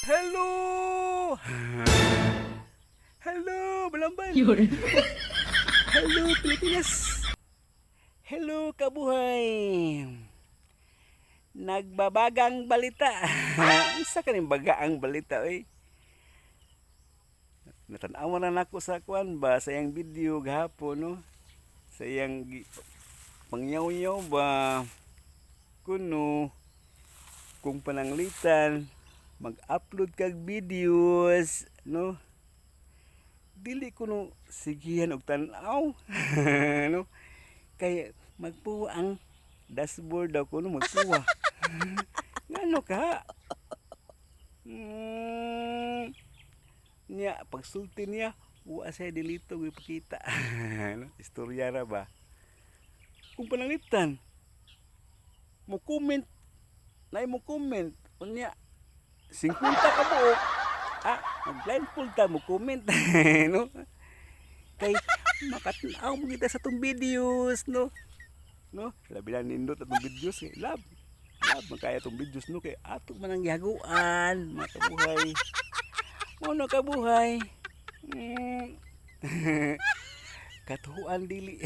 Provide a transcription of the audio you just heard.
Hello! Hello, Balamban! Yun. Hello, Pilipinas! Hello, kabuhay! Nagbabagang balita. Isa ka rin bagaang balita, oy. Natanawa na nako sa kuan ba sa iyang video gahapon, no? Sa iyang pangyaw-yaw ba kuno kung pananglitan mag-upload kag videos, no? Dili ko no sigihan og tan-aw. No? Kay magpuwa ang dashboard daw ko no magpuwa. Ngano ka? Niya pagsulti niya wa siya dilito gyud pakita. No? Istorya ra ba? Kung pananglitan mo comment na mo comment unya 50 ka buok. Mag-blindfold ta mo comment. No? Kay makatanaw mo kita sa tong videos, no? No? Labi na nindot atong videos kay love. Love man kaya tong videos no kay ato man ang gihaguan, mga kabuhay. Ano kabuhay? Katuhuan dili.